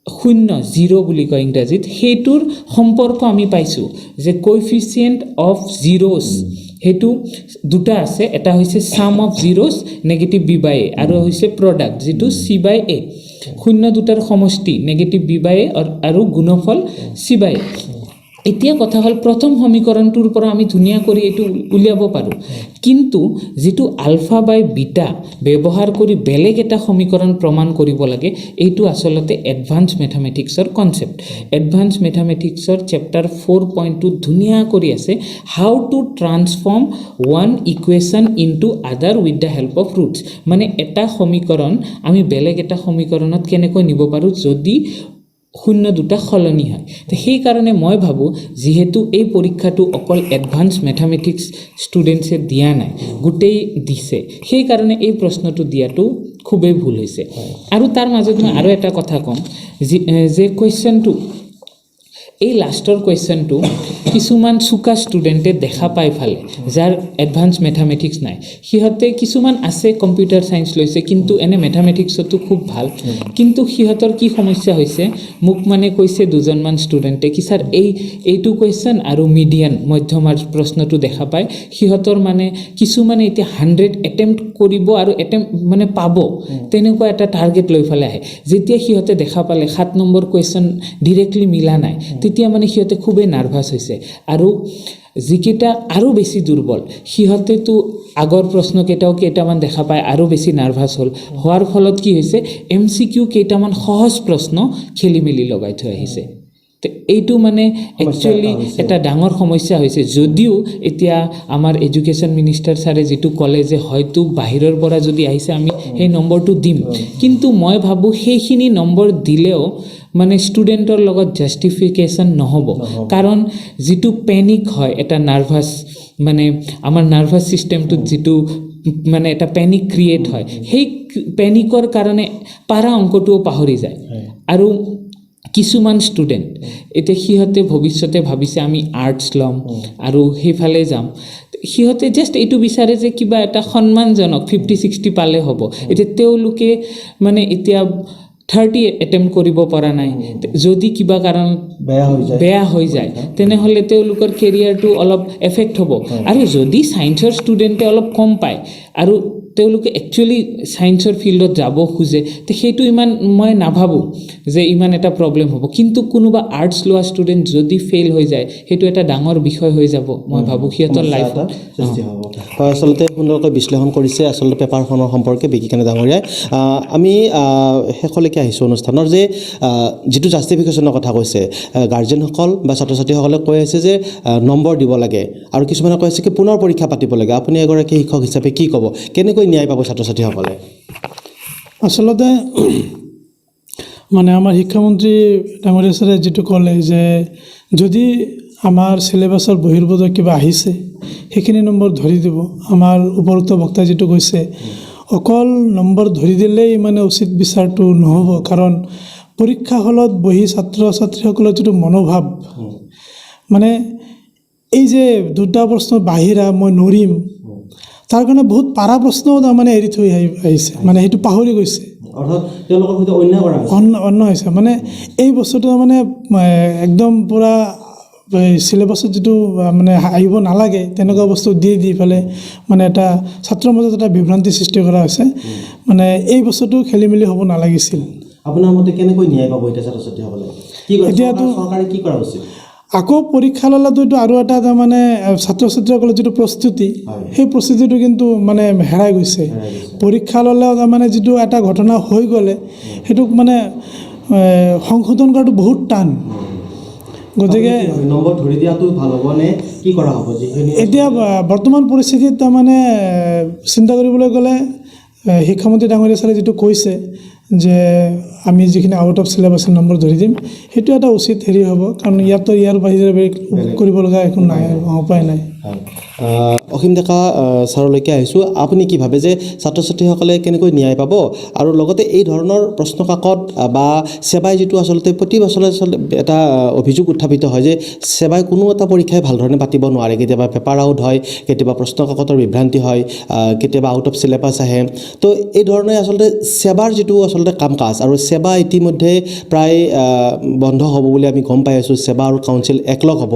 জিৰ' বুলি কয় ইংৰাজীত, সেইটোৰ সম্পৰ্ক আমি পাইছোঁ যে কোএফিচিয়েণ্ট অফ জিৰ'জ সেইটো দুটা আছে, এটা হৈছে ছাম অফ জিৰ'জ নেগেটিভ বি বাই এ আৰু হৈছে প্ৰডাক্ট যিটো চি বাই এ, শূন্য দুটাৰ সমষ্টি নেগেটিভ বি বাই এ আৰু গুণফল চি বাই এ। এতিয়া কথা হ'ল প্ৰথম সমীকৰণটোৰ পৰা আমি ধুনীয়া কৰি এইটো উলিয়াব পাৰোঁ, কিন্তু যিটো আলফা বাই বিটা ব্যৱহাৰ কৰি বেলেগ এটা সমীকৰণ প্ৰমাণ কৰিব লাগে, এইটো আচলতে এডভান্স মেথামেটিক্সৰ কনচেপ্ট। এডভান্স মেথামেটিক্সৰ চেপ্টাৰ 4.2 ধুনীয়া কৰি আছে, how to transform one equation into other with the help of roots. মানে এটা সমীকৰণ আমি বেলেগ এটা সমীকৰণত কেনেকৈ নিব পাৰোঁ যদি শূন্য দুটা সলনি হয়। তো সেইকাৰণে মই ভাবোঁ যিহেতু এই পৰীক্ষাটো অকল এডভান্স মেথামেটিক্স ষ্টুডেণ্টছে দিয়া নাই, গোটেই দিছে, সেইকাৰণে এই প্ৰশ্নটো দিয়াটো খুবেই ভুল হৈছে। আৰু তাৰ মাজত মই আৰু এটা কথা ক'ম যে কুৱেশ্যনটো, এই লাষ্টৰ কুৱেশ্যনটো কিছুমান চোকা ষ্টুডেণ্টে দেখা পাই ফালে যাৰ এডভান্স মেথামেটিক্স নাই, সিহঁতে কিছুমান আছে কম্পিউটাৰ ছায়েন্স লৈছে কিন্তু এনে মেথামেটিক্সতো খুব ভাল, কিন্তু সিহঁতৰ কি সমস্যা হৈছে মোক মানে কৈছে দুজনমান ষ্টুডেণ্টে কি ছাৰ এইটো কুৱেশ্যন আৰু মিডিয়ান মধ্যমাৰ প্ৰশ্নটো দেখা পায়, সিহঁতৰ মানে কিছুমানে এতিয়া 100 এটেম্প্ট কৰিব আৰু মানে পাব তেনেকুৱা এটা টাৰ্গেট লৈ পেলাই আহে। যেতিয়া সিহঁতে দেখা পালে 7 নম্বৰ কুৱেশ্যন ডিৰেক্টলি মিলা নাই, তেতিয়া মানে সিহঁতে খুবেই নাৰ্ভাছ হৈছে। আৰু যিকেইটা আৰু বেছি দুৰ্বল সিহঁতেতো আগৰ প্ৰশ্নকেইটাও কেইটামান দেখা পায় আৰু বেছি নাৰ্ভাছ হোৱাৰ ফলত কি হৈছে MCQ কেইটামান সহজ প্ৰশ্ন খেলি মেলি লগাই থৈ আহিছে। তো এইটো মানে একচুৱেলি এটা ডাঙৰ সমস্যা হৈছে। যদিও এতিয়া আমাৰ এডুকেশ্যন মিনিষ্টাৰ ছাৰে যিটো ক'লে যে হয়তো বাহিৰৰ পৰা যদি আহিছে আমি সেই নম্বৰটো দিম, কিন্তু মই ভাবোঁ সেইখিনি নম্বৰ দিলেও মানে ষ্টুডেণ্টৰ লগত জাষ্টিফিকেশ্যন নহ'ব, কাৰণ যিটো পেনিক হয় এটা নাৰ্ভাছ, মানে আমাৰ নাৰ্ভাছ ছিষ্টেমটোত যিটো মানে এটা পেনিক ক্ৰিয়েট হয়, সেই পেনিকৰ কাৰণে পাৰা অংকটোও পাহৰি যায়। আৰু কিছুমান ষ্টুডেণ্ট এতিয়া সিহঁতে ভৱিষ্যতে ভাবিছে আমি আৰ্টছ ল'ম আৰু সেইফালে যাম, সিহঁতে জাষ্ট এইটো বিচাৰে যে কিবা এটা সন্মানজনক 50-60 পালে হ'ব। এতিয়া তেওঁলোকে মানে এতিয়া 30 এটেম্প্ট কৰিব পৰা নাই, যদি কিবা কাৰণত বেয়া হৈ যায় তেনেহ'লে তেওঁলোকৰ কেৰিয়াৰটো অলপ এফেক্ট হ'ব। আৰু যদি ছায়েন্সৰ ষ্টুডেণ্টে অলপ কম পায় আৰু তেওঁলোকে একচুৱেলি ছায়েন্সৰ ফিল্ডত যাব খোজে, তো সেইটো ইমান মই নাভাবোঁ যে ইমান এটা প্ৰব্লেম হ'ব। কিন্তু কোনোবা আৰ্টছ লোৱা ষ্টুডেণ্ট যদি ফেইল হৈ যায় সেইটো এটা ডাঙৰ বিষয় হৈ যাব, মই ভাবোঁ সিহঁতৰ লাইফত সৃষ্টি হ'ব। হয়, আচলতে সুন্দৰকৈ বিশ্লেষণ কৰিছে আচলতে পেপাৰখনৰ সম্পৰ্কে বিকিকানে ডাঙৰীয়াই। আমি শেষলৈকে আহিছোঁ অনুষ্ঠানৰ, যে যিটো জাষ্টিফিকেশ্যনৰ কথা কৈছে গাৰ্জেনসকল বা ছাত্ৰ ছাত্ৰীসকলে কৈ আছে যে নম্বৰ দিব লাগে, আৰু কিছুমানে কৈ আছে কি পুনৰ পৰীক্ষা পাতিব লাগে। আপুনি এগৰাকী শিক্ষক হিচাপে কি ক'ব, কেনেকৈ ন্যায় পাব ছাত্ৰ ছাত্ৰীসকলে? আচলতে মানে আমাৰ শিক্ষামন্ত্ৰী ডাঙৰীয়া ছাৰে যিটো ক'লে যে যদি আমাৰ চিলেবাছৰ বহিৰ্ভূত কিবা আহিছে সেইখিনি নম্বৰ ধৰি দিব। আমাৰ উপৰোক্ত বক্তাই যিটো কৈছে অকল নম্বৰ ধৰি দিলেই মানে উচিত বিচাৰটো নহ'ব, কাৰণ পৰীক্ষা হলত বহি ছাত্ৰ ছাত্ৰীসকলৰ যিটো মনোভাৱ, মানে এই যে দুটা প্ৰশ্ন বাহিৰা মই নৰিম, তাৰ কাৰণে বহুত পাৰা প্ৰশ্নও তাৰমানে এৰি থৈ আহিছে, মানে সেইটো পাহৰি গৈছে, অন্য হৈছে। মানে এই বস্তুটো মানে একদম পূৰা চিলেবাছত যিটো মানে আহিব নালাগে তেনেকুৱা বস্তু দি পেলাই মানে এটা ছাত্ৰৰ মাজত এটা বিভ্ৰান্তি সৃষ্টি কৰা হৈছে। মানে এই বস্তুটো খেলি মেলি হ'ব নালাগিছিল। আপোনাৰ মতে কেনেকৈ ন্যায় পাব এতিয়া ছাত্ৰ ছাত্ৰীসকলে? এতিয়াতো চৰকাৰে কি কৰা উচিত? আকৌ পৰীক্ষা ল'লেতো এইটো আৰু এটা তাৰমানে ছাত্ৰ ছাত্ৰীসকলৰ যিটো প্ৰস্তুতি, সেই প্ৰস্তুতিটো কিন্তু মানে হেৰাই গৈছে। পৰীক্ষা ল'লেও তাৰমানে যিটো এটা ঘটনা হৈ গ'লে সেইটোক মানে সংশোধন কৰাটো বহুত টান। গতিকে নম্বৰ ধৰি দিয়াটো ভাল হ'ব নে কি কৰা হ'ব? এতিয়া বৰ্তমান পৰিস্থিতিত তাৰমানে চিন্তা কৰিবলৈ গ'লে শিক্ষামন্ত্ৰী ডাঙৰীয়া ছাৰে যিটো কৈছে যে আমি যিখিনি আউট অফ চিলেবাছৰ নম্বৰ ধৰি দিম, সেইটো এটা উচিত হেৰি হ'ব, কাৰণ ইয়াৰ বাহিৰে কৰিব লগা একো নাই, উপায় নাই। অসীম ডেকা ছাৰলৈকে আহিছোঁ। আপুনি কি ভাবে যে ছাত্ৰ ছাত্ৰীসকলে কেনেকৈ ন্যায় পাব? আৰু লগতে এই ধৰণৰ প্ৰশ্ন কাকত বা সেৱাই যিটো আচলতে প্ৰতি বছৰে এটা অভিযোগ উত্থাপিত হয় যে সেৱাই কোনো এটা পৰীক্ষাই ভাল ধৰণে পাতিব নোৱাৰে, কেতিয়াবা পেপাৰ আউট হয়, কেতিয়াবা প্ৰশ্ন কাকতৰ বিভ্ৰান্তি হয়, কেতিয়াবা আউট অফ চিলেবাছ আহে। তো এই ধৰণে আচলতে সেৱাৰ যিটো আচলতে আচলতে কাম কাজ আৰু সেৱা ইতিমধ্যে প্ৰায় বন্ধ হ'ব বুলি আমি গম পাই আছোঁ। সেৱা আৰু কাউন্সিল একলগ হ'ব,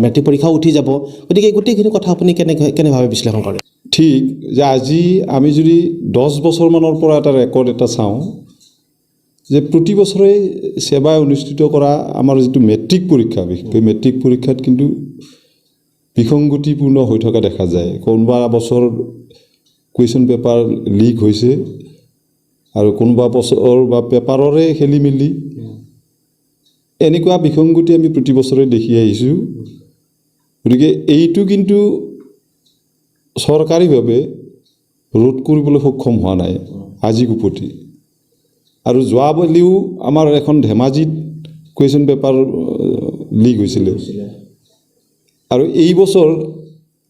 মেট্ৰিক পৰীক্ষাও উঠি যাব। গতিকে গোটেইখিনি কথা আপুনি কেনেভাৱে বিশ্লেষণ কৰে? ঠিক যে আজি আমি যদি 10 বছৰমানৰ পৰা এটা ৰেকৰ্ড এটা চাওঁ যে প্ৰতি বছৰে সেৱাই অনুষ্ঠিত কৰা আমাৰ যিটো মেট্ৰিক পৰীক্ষা, বিশেষকৈ মেট্ৰিক পৰীক্ষাত কিন্তু বিসংগতিপূৰ্ণ হৈ থকা দেখা যায়। কোনোবা বছৰ কুৱেশ্যন পেপাৰ লিক হৈছে আৰু কোনোবা বছৰ বা পেপাৰৰে খেলি মেলি, এনেকুৱা বিসংগতি আমি প্ৰতি বছৰে দেখি আহিছোঁ। গতিকে এইটো কিন্তু চৰকাৰীভাৱে ৰোধ কৰিবলৈ সক্ষম হোৱা নাই আজি কোপতি। আৰু যোৱাবালিও আমাৰ এখন ধেমাজিত কুৱেশ্যন পেপাৰ লিক হৈছিলে। আৰু এই বছৰ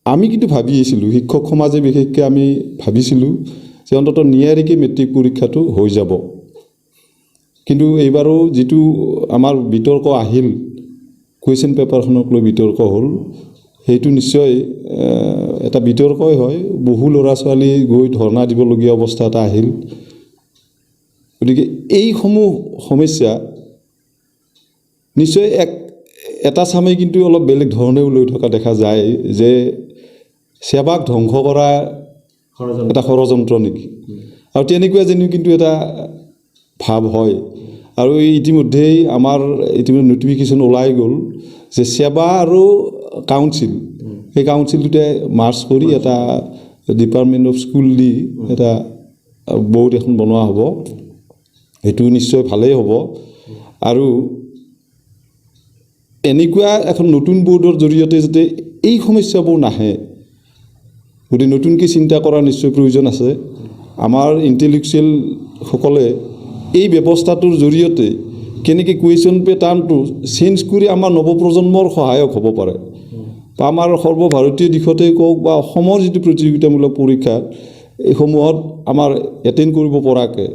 আমি কিন্তু ভাবি আহিছিলোঁ, শিক্ষক সমাজে বিশেষকৈ আমি ভাবিছিলোঁ যে অন্ততঃ নিয়াৰিকৈ মেট্ৰিক পৰীক্ষাটো হৈ যাব। কিন্তু এইবাৰো যিটো আমাৰ বিতৰ্ক আহিল, কুৱেশ্যন পেপাৰখনক লৈ বিতৰ্ক হ'ল, সেইটো নিশ্চয় এটা বিতৰ্কই হয়। বহু ল'ৰা ছোৱালী গৈ ধৰ্ণা দিবলগীয়া অৱস্থা এটা আহিল। গতিকে এইসমূহ সমস্যা নিশ্চয় এটা চামেই কিন্তু অলপ বেলেগ ধৰণেও লৈ থকা দেখা যায় যে সেৱাক ধ্বংস কৰা এটা ষড়যন্ত্ৰ নেকি, আৰু তেনেকুৱা যেন কিন্তু এটা ভাৱ হয়। আৰু ইতিমধ্যেই আমাৰ নটিফিকেশ্যন ওলাই গ'ল যে সেৱা আৰু কাউন্সিল, সেই কাউন্সিলটোতে মাৰ্চ কৰি এটা ডিপাৰ্টমেণ্ট অফ স্কুল দি এটা বৰ্ড এখন বনোৱা হ'ব। সেইটো নিশ্চয় ভালেই হ'ব। আৰু এনেকুৱা এখন নতুন বৰ্ডৰ জৰিয়তে যাতে এই সমস্যাবোৰ নাহে, গতিকে নতুনকৈ চিন্তা কৰাৰ নিশ্চয় প্ৰয়োজন আছে। আমাৰ ইণ্টেলেকচুৱেলসকলে এই ব্যৱস্থাটোৰ জৰিয়তে কেনেকৈ কুৱেশ্যন পেটাৰ্ণটো চেঞ্জ কৰি আমাৰ নৱপ্ৰজন্মৰ সহায়ক হ'ব পাৰে, বা আমাৰ সৰ্বভাৰতীয় দিশতে কওক বা অসমৰ যিটো প্ৰতিযোগিতামূলক পৰীক্ষা এইসমূহত আমাৰ এটেণ্ড কৰিব পৰাকৈ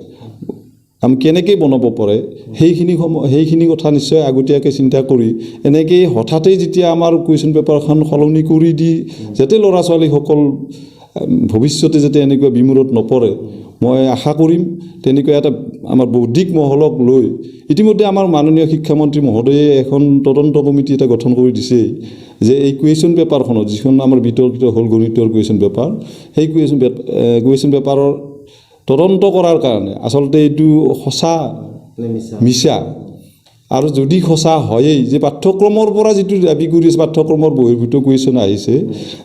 আমি কেনেকৈ বনাব পাৰে, সেইখিনি কথা নিশ্চয় আগতীয়াকৈ চিন্তা কৰি এনেকৈ হঠাতেই যেতিয়া আমাৰ কুৱেশ্যন পেপাৰখন সলনি কৰি দি যাতে ল'ৰা ছোৱালীসকল ভৱিষ্যতে যাতে এনেকুৱা বিমূৰত নপৰে, মই আশা কৰিম। তেনেকুৱা এটা আমাৰ বৌদ্ধিক মহলক লৈ ইতিমধ্যে আমাৰ মাননীয় শিক্ষামন্ত্ৰী মহোদয়ে এখন তদন্ত কমিটি এটা গঠন কৰি দিছে যে এই কুৱেশ্যন পেপাৰখনত, যিখন আমাৰ বিতৰ্কিত হ'ল গণিতৰ কুৱেশ্যন পেপাৰ, সেই কুৱেশ্যন পেপাৰৰ তদন্ত কৰাৰ কাৰণে আচলতে এইটো সঁচা মিছা, আৰু যদি সঁচা হয়েই যে পাঠ্যক্ৰমৰ পৰা যিটো দাবী কৰি আছে, পাঠ্যক্ৰমৰ বহিৰ্ভূত কুৱেশ্যন আহিছে,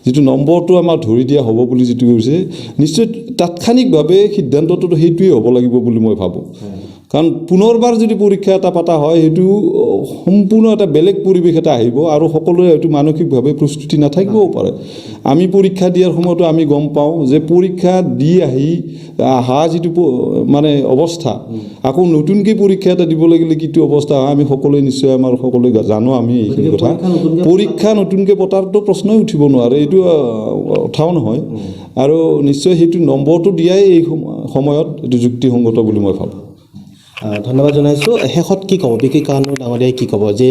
যিটো নম্বৰটো আমাৰ ধৰি দিয়া হ'ব বুলি যিটো কৈছে, নিশ্চয় তাৎক্ষণিকভাৱে সিদ্ধান্তটো সেইটোৱেই হ'ব লাগিব বুলি মই ভাবোঁ। কাৰণ পুনৰবাৰ যদি পৰীক্ষা এটা পতা হয়, সেইটো সম্পূৰ্ণ এটা বেলেগ পৰিৱেশ এটা আহিব আৰু সকলোৰে হয়তো মানসিকভাৱে প্ৰস্তুতি নাথাকিবও পাৰে। আমি পৰীক্ষা দিয়াৰ সময়তো আমি গম পাওঁ যে পৰীক্ষা দি অহা যিটো মানে অৱস্থা, আকৌ নতুনকৈ পৰীক্ষা এটা দিব লাগিলে কিটো অৱস্থা হয় আমি সকলোৱে নিশ্চয় আমাৰ সকলোৱে জানো আমি এইখিনি কথা। পৰীক্ষা নতুনকৈ পতাৰতো প্ৰশ্নই উঠিব নোৱাৰে, এইটো কথাও নহয়। আৰু নিশ্চয় সেইটো নম্বৰটো দিয়াই এই সময়ত এইটো যুক্তিসংগত বুলি মই ভাবোঁ। ধন্যবাদ জনাইছোঁ। শেষত কি ক'ব বিকি কানু ডাঙৰীয়াই, কি ক'ব যে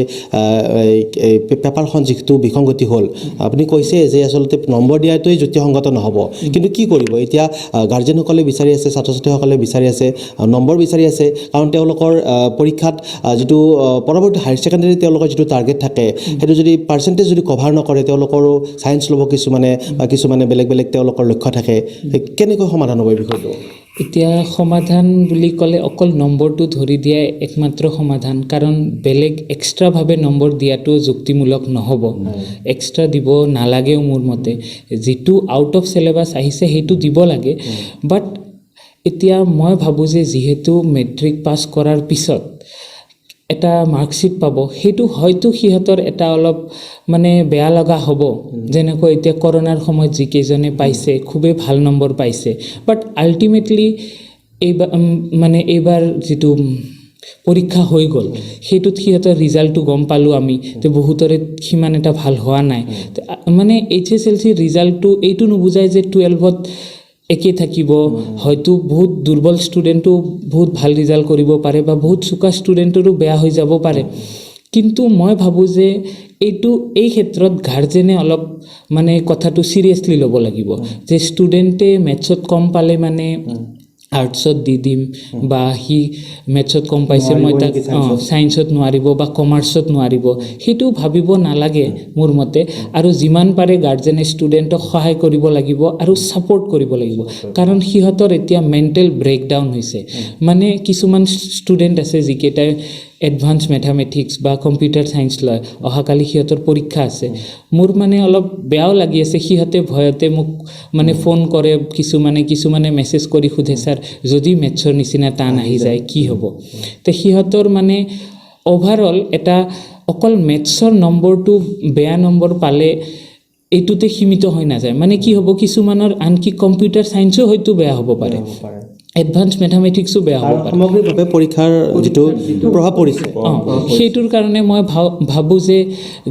পেপাৰখন যিটো বিসংগতি হ'ল, আপুনি কৈছে যে আচলতে নম্বৰ দিয়াটোৱেই যুক্তিসংগত নহ'ব, কিন্তু কি কৰিব এতিয়া? গাৰ্জেনসকলে বিচাৰি আছে, ছাত্ৰ ছাত্ৰীসকলে বিচাৰি আছে, নম্বৰ বিচাৰি আছে, কাৰণ তেওঁলোকৰ পৰীক্ষাত যিটো পৰৱৰ্তী হায়াৰ ছেকেণ্ডেৰী তেওঁলোকৰ যিটো টাৰ্গেট থাকে, সেইটো যদি পাৰ্চেণ্টেজ যদি কভাৰ নকৰে, তেওঁলোকৰো ছায়েন্স ল'ব কিছুমানে, বা কিছুমানে বেলেগ বেলেগ তেওঁলোকৰ লক্ষ্য থাকে, কেনেকৈ সমাধান হ'ব এই বিষয়টো? এতিয়া সমাধান বুলি ক'লে অকল নম্বৰটো ধৰি দিয়াই একমাত্ৰ সমাধান, কাৰণ বেলেগ এক্সট্ৰাভাৱে নম্বৰ দিয়াটো যুক্তিমূলক নহ'ব। এক্সট্ৰা দিব নালাগেও মোৰ মতে, যিটো আউট অফ চিলেবাছ আহিছে সেইটো দিব লাগে। বাট এতিয়া মই ভাবোঁ যে যিহেতু মেট্ৰিক পাছ কৰাৰ পিছত এটা মাৰ্কশ্বিট পাব, সেইটো হয়তো সিহঁতৰ এটা অলপ মানে বেয়া লগা হ'ব। যেনেকৈ এতিয়া কৰোণাৰ সময়ত যিকেইজনে পাইছে খুবেই ভাল নম্বৰ পাইছে, বাট আল্টিমেটলি এইবাৰ যিটো পৰীক্ষা হৈ গ'ল সেইটোত সিহঁতৰ ৰিজাল্টটো গম পালোঁ আমি, যে বহুতৰে সিমান এটা ভাল হোৱা নাই। মানে HSLC ৰিজাল্টটো এইটো নুবুজায় যে 12ত একেই থাকিব, হয়তো বহুত দুৰ্বল ষ্টুডেণ্টো বহুত ভাল ৰিজাল্ট কৰিব পাৰে, বা বহুত চোকা ষ্টুডেণ্টৰো বেয়া হৈ যাব পাৰে। কিন্তু মই ভাবোঁ যে এই ক্ষেত্ৰত গাৰ্জেনে অলপ মানে কথাটো চিৰিয়াছলি ল'ব লাগিব, যে ষ্টুডেণ্টে মেথছত কম পালে মানে আৰ্টছত দি দিম বা সি মেথছত কম পাইছে মই তাক ছায়েন্সত নোৱাৰিব বা কমাৰ্চত নোৱাৰিব সেইটো ভাবিব নালাগে মোৰ মতে আৰু যিমান পাৰে গাৰ্জেনে ষ্টুডেণ্টক সহায় কৰিব লাগিব আৰু ছাপোৰ্ট কৰিব লাগিব কাৰণ সিহঁতৰ এতিয়া মেণ্টেল ব্ৰেকডাউন হৈছে মানে কিছুমান ষ্টুডেণ্ট আছে যিকেইটাই এডভান্স মেথামেটিক্স বা কম্পিউটাৰ ছায়েন্স লয় অহাকালি সিহঁতৰ পৰীক্ষা আছে মোৰ মানে অলপ বেয়াও লাগি আছে সিহঁতে ভয়তে মোক মানে ফোন কৰে কিছুমানে মেছেজ কৰি সোধে ছাৰ যদি মেথছৰ নিচিনা টান আহি যায় কি হ'ব তো সিহঁতৰ মানে অভাৰঅল এটা অকল মেথছৰ নম্বৰটো বেয়া নম্বৰ পালে এইটোতে সীমিত হৈ নাযায় মানে কি হ'ব কিছুমানৰ আনকি কম্পিউটাৰ ছায়েন্সো হয়তো বেয়া হ'ব পাৰে এডভান্স মেথামেটিক্সো বেয়া হ'ব পাৰে সামগ্ৰিকভাৱে পৰীক্ষাৰ যিটো প্ৰভাৱ পৰিছে সেইটোৰ কাৰণে মই ভাবোঁ যে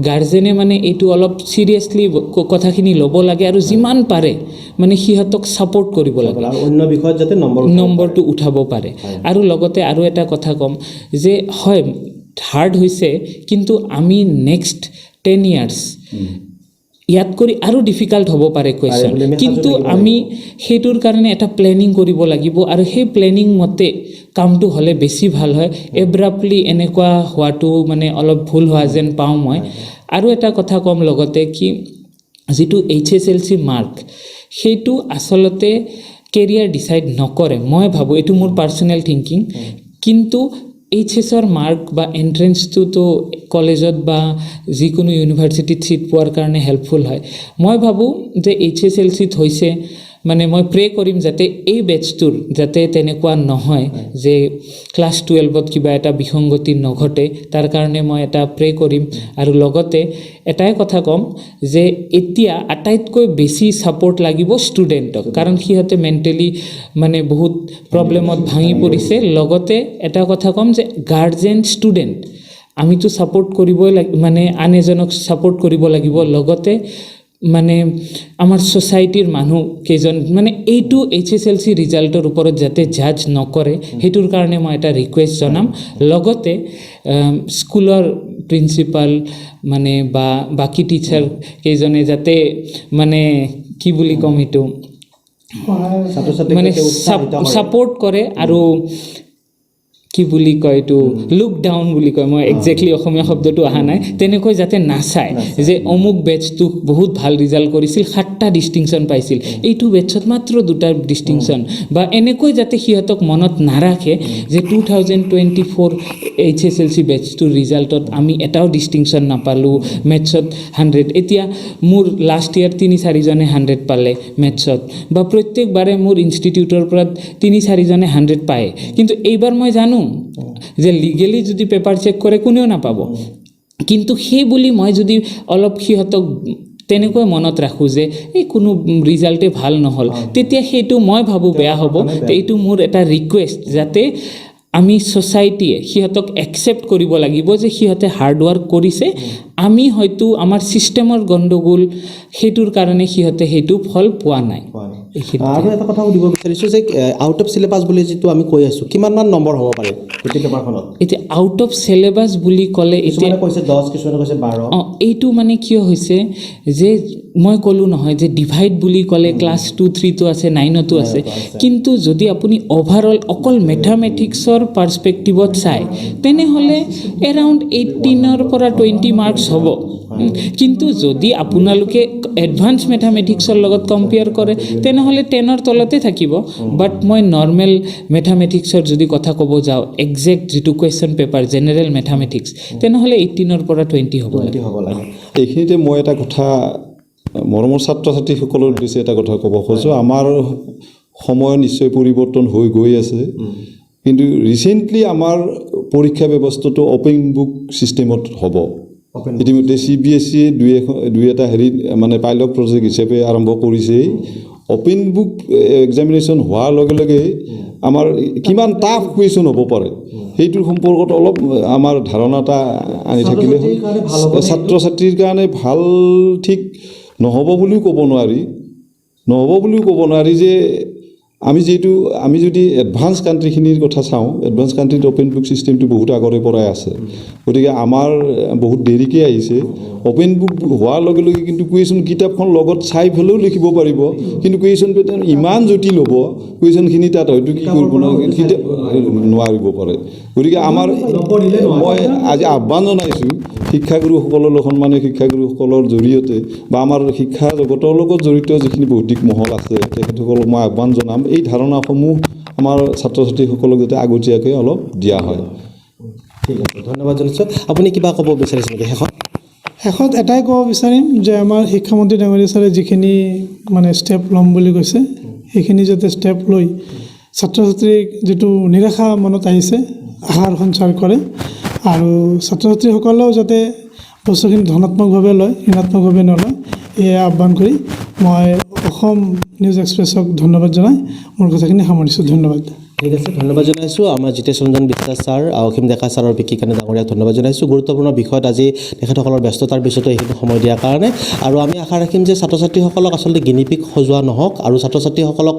গাৰ্জেনে মানে এইটো অলপ চিৰিয়াছলি কথাখিনি ল'ব লাগে আৰু যিমান পাৰে মানে সিহঁতক ছাপোৰ্ট কৰিব লাগে আৰু অন্য বিষয়ত যাতে নম্বৰটো উঠাব পাৰে আৰু লগতে আৰু এটা কথা ক'ম যে হয় হাৰ্ড হৈছে কিন্তু আমি নেক্সট 10 years ইয়াত কৰি আৰু ডিফিকাল্ট হ'ব পাৰে কুৱেশ্যন কিন্তু আমি সেইটোৰ কাৰণে এটা প্লেনিং কৰিব লাগিব আৰু সেই প্লেনিং মতে কামটো হ'লে বেছি ভাল হয় এব্ৰাপ্টলি এনেকুৱা হোৱাটো মানে অলপ ভুল হোৱা যেন পাওঁ মই আৰু এটা কথা ক'ম লগতে কি যিটো HSLC মাৰ্ক সেইটো আচলতে কেৰিয়াৰ ডিচাইড নকৰে মই ভাবোঁ এইটো মোৰ পাৰ্চনেল থিংকিং কিন্তু এইচএছৰ মাৰ্ক বা এণ্ট্ৰেঞ্চটোতো কলেজত বা যিকোনো ইউনিভাৰ্চিটিত ছিট পোৱাৰ কাৰণে হেল্পফুল হয় মই ভাবোঁ যে HSLCত হৈছে মানে মই প্ৰে কৰিম যাতে এই বেটছটোৰ যাতে তেনেকুৱা নহয় যে ক্লাছ 12ত কিবা এটা বিসংগতি নঘটে তাৰ কাৰণে মই এটা প্ৰে কৰিম আৰু লগতে এটাই কথা ক'ম যে এতিয়া আটাইতকৈ বেছি ছাপোৰ্ট লাগিব ষ্টুডেণ্টক কাৰণ সিহঁতে মেণ্টেলি মানে বহুত প্ৰব্লেমত ভাঙি পৰিছে লগতে এটা কথা ক'ম যে গাৰ্জেন ষ্টুডেণ্ট আমিতো ছাপোৰ্ট কৰিবই মানে আন এজনক ছাপোৰ্ট কৰিব লাগিব লগতে মানে আমাৰ সোসাইটিৰ মানুহ কেইজন মানে এইটো HSLC ৰিজাল্টৰ ওপৰত যাতে জাজ নকৰে সেইটোৰ কাৰণে মই এটা ৰিকুৱেষ্ট জনাম লগতে স্কুলৰ প্ৰিন্সিপাল মানে বা বাকি টিচাৰ কেইজনে যাতে মানে কি বুলি ক'ম এইটো মানে ছাপোৰ্ট কৰে আৰু কি বুলি কয় এইটো লুক ডাউন বুলি কয় মই একজেক্টলি অসমীয়া শব্দটো অহা নাই তেনেকৈ যাতে নাচায় যে অমুক বেটছটো বহুত ভাল ৰিজাল্ট কৰিছিল 7টা ডিষ্টিংশ্যন পাইছিল এইটো বেটছত মাত্ৰ 2টা ডিষ্টিংশ্যন বা এনেকৈ যাতে সিহঁতক মনত নাৰাখে যে 2024 HSLC বেটছটোৰ ৰিজাল্টত আমি এটাও ডিষ্টিংশ্যন নাপালোঁ মেথছত 100 এতিয়া মোৰ লাষ্ট ইয়াৰ 3-4জনে 100 পালে মেথছত বা প্ৰত্যেকবাৰে মোৰ ইনষ্টিটিউটৰ পৰা 3-4জনে 100 পায় কিন্তু এইবাৰ মই জানো যে লিগেলি যদি পেপাৰ চেক কৰে কোনেও নাপাব কিন্তু সেই বুলি মই যদি অলপ সিহঁতক তেনেকৈ মনত ৰাখোঁ যে এই কোনো ৰিজাল্টে ভাল নহ'ল তেতিয়া সেইটো মই ভাবোঁ বেয়া হ'ব এইটো মোৰ এটা ৰিকুৱেষ্ট যাতে আমি সোসাইটিয়ে সিহঁতক একচেপ্ট কৰিব লাগিব যে সিহঁতে হাৰ্ড ৱৰ্ক কৰিছে আমি হয়তো আমাৰ সিস্টেমৰ গণ্ডগোল সেইটোৰ কাৰণে সিহঁতে সেইটো ফল পোৱা নাই আৰু এটা কথা সুধিব বিচাৰিছোঁ যে আউট অফ চিলেবাছ বুলি যিটো আমি কৈ আছোঁ কিমানমান নম্বৰ হ'ব পাৰে গোটেই পেপাৰখনত এতিয়া আউট অফ চিলেবাছ বুলি ক'লে কিছুমানে কৈছে 10 কিছুমানে কৈছে 12 এইটো মানে কিয় হৈছে যে মই ক'লোঁ নহয় যে ডিভাইড বুলি ক'লে ক্লাছ 2-3টো আছে 9তো আছে কিন্তু যদি আপুনি অভাৰঅল অকল মেথামেটিক্সৰ পাৰ্সপেক্টিভত চায় তেনেহ'লে এৰাউণ্ড 18ৰ পৰা 20 মাৰ্কছ হ'ব কিন্তু যদি আপোনালোকে এডভান্স মেথামেটিক্সৰ লগত কম্পেয়াৰ কৰে তেনেহ'লে 10ৰ তলতে থাকিব বাট মই নৰ্মেল মেথামেটিক্সৰ যদি কথা ক'ব যাওঁ একজেক্ট যিটো কুৱেশ্যন পেপাৰ জেনেৰেল মেথামেটিক্স তেনেহ'লে 18ৰ পৰা 20 হ'ব লাগে এইখিনিতে মই এটা কথা মৰমৰ ছাত্ৰ ছাত্ৰীসকলৰ উদ্দেশ্যে এটা কথা ক'ব খোজোঁ আমাৰ সময় নিশ্চয় পৰিৱৰ্তন হৈ গৈ আছে কিন্তু ৰিচেণ্টলি আমাৰ পৰীক্ষা ব্যৱস্থাটো অপেন বুক ছিষ্টেমত হ'ব ইতিমধ্যে CBSE দুই এটা হেৰি মানে পাইলট প্ৰজেক্ট হিচাপে আৰম্ভ কৰিছে অপেন বুক এক্সামিনেশ্যন হোৱাৰ লগে লগে আমাৰ কিমান টাফ কুৱেশ্যন হ'ব পাৰে সেইটোৰ সম্পৰ্কত অলপ আমাৰ ধাৰণা এটা আনি থাকিলে ছাত্ৰ ছাত্ৰীৰ কাৰণে ভাল ঠিক নহ'ব বুলিও ক'ব নোৱাৰি যে আমি যদি এডভান্স কাণ্ট্ৰিখিনিৰ কথা চাওঁ, এডভান্স কাণ্ট্ৰিত অ'পেন বুক ছিষ্টেমটো বহুত আগৰে পৰাই আছে, গতিকে আমাৰ বহুত দেৰিকৈ আহিছে। অ'পেন বুক হোৱাৰ লগে লগে কিন্তু কুৱেশ্যন কিতাপখন লগত চাই পেলাইও লিখিব পাৰিব, কিন্তু কুৱেশ্যন পেটাৰ্ণ ইমান জটিল হ'ব, কুৱেশ্যনখিনি তাত হয়তো কি কৰিব নোৱাৰিব পাৰে। গতিকে মই আজি আহ্বান জনাইছোঁ শিক্ষাগুৰুসকলৰ সন্মানীয় শিক্ষাগুৰুসকলৰ জৰিয়তে বা আমাৰ শিক্ষা জগতৰ লগত জড়িত যিখিনি বৌদ্ধিক মহল আছে তেখেতসকলক মই আহ্বান জনাম, এই ধাৰণাসমূহ আমাৰ ছাত্ৰ ছাত্ৰীসকলক যাতে আগতীয়াকৈ অলপ দিয়া হয়। ঠিক আছে, ধন্যবাদ জনাইছোঁ। আপুনি কিবা ক'ব বিচাৰিছে নেকি শেষত এটাই ক'ব বিচাৰিম যে আমাৰ শিক্ষামন্ত্ৰী ডাঙৰীয়া ছাৰে যিখিনি মানে ষ্টেপ ল'ম বুলি কৈছে, সেইখিনি যাতে ষ্টেপ লৈ ছাত্ৰ ছাত্ৰীক যিটো নিৰাশা মনত আহিছে আশাৰ সঞ্চাৰ কৰে, আৰু ছাত্ৰ ছাত্ৰীসকলেও যাতে বস্তুখিনি ধনাত্মকভাৱে লয়, ঋণাত্মকভাৱে নলয়, এয়া আহ্বান কৰি মই অসম নিউজ এক্সপ্ৰেছক ধন্যবাদ জনাই মোৰ কথাখিনি সামৰিছোঁ। ধন্যবাদ। ঠিক আছে, ধন্যবাদ জনাইছোঁ আমাৰ জিতেশ ৰঞ্জন বিশ্বাস ছাৰ, অসীম ডেকা ছাৰ আৰু বিকি কানি ডাঙৰীয়াক ধন্যবাদ জনাইছোঁ গুৰুত্বপূৰ্ণ বিষয়ত আজি তেখেতসকলৰ ব্যস্ততাৰ পিছতো এইখিনি সময় দিয়াৰ কাৰণে। আৰু আমি আশা ৰাখিম যে ছাত্ৰ ছাত্ৰীসকলক আচলতে গিনিপিক সজোৱা নহওক, আৰু ছাত্ৰ ছাত্ৰীসকলক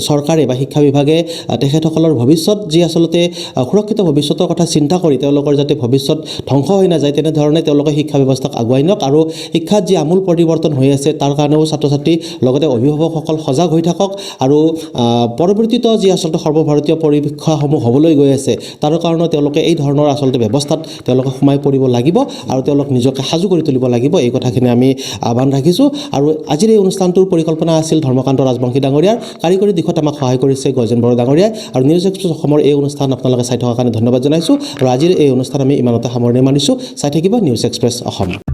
চৰকাৰে বা শিক্ষা বিভাগে তেখেতসকলৰ ভৱিষ্যত যি আচলতে সুৰক্ষিত ভৱিষ্যতৰ কথা চিন্তা কৰি তেওঁলোকৰ যাতে ভৱিষ্যত ধ্বংস হৈ নাযায় তেনেধৰণে তেওঁলোকে শিক্ষা ব্যৱস্থাক আগুৱাই নিয়ক, আৰু শিক্ষাত যি আমূল পৰিৱৰ্তন হৈ আছে তাৰ কাৰণেও ছাত্ৰ ছাত্ৰী লগতে অভিভাৱকসকল সজাগ হৈ থাকক, আৰু পৰৱৰ্তীত যি আচলতে সৰ্বভাৰতীয় পৰীক্ষাসমূহ হ'বলৈ গৈ আছে তাৰ কাৰণেও তেওঁলোকে এই ধৰণৰ আচলতে ব্যৱস্থাত তেওঁলোকে সোমাই পৰিব লাগিব আৰু তেওঁলোক নিজকে সাজু কৰি তুলিব লাগিব, এই কথাখিনি আমি আহ্বান ৰাখিছোঁ। আৰু আজিৰ এই অনুষ্ঠানটোৰ পৰিকল্পনা আছিল ধৰ্মকান্ত ৰাজবংশী ডাঙৰীয়াৰ, কাৰিকৰী দিশত আমাক সহায় কৰিছে গজেন বড়ো ডাঙৰীয়াই, আৰু নিউজ এক্সপ্ৰেছ অসমৰ এই অনুষ্ঠান আপোনালোকে চাই থকাৰ কাৰণে ধন্যবাদ জনাইছোঁ, আৰু আজিৰ এই অনুষ্ঠান আমি ইমানতে সামৰণি মাৰিছোঁ। চাই থাকিব নিউজ এক্সপ্ৰেছ অসম।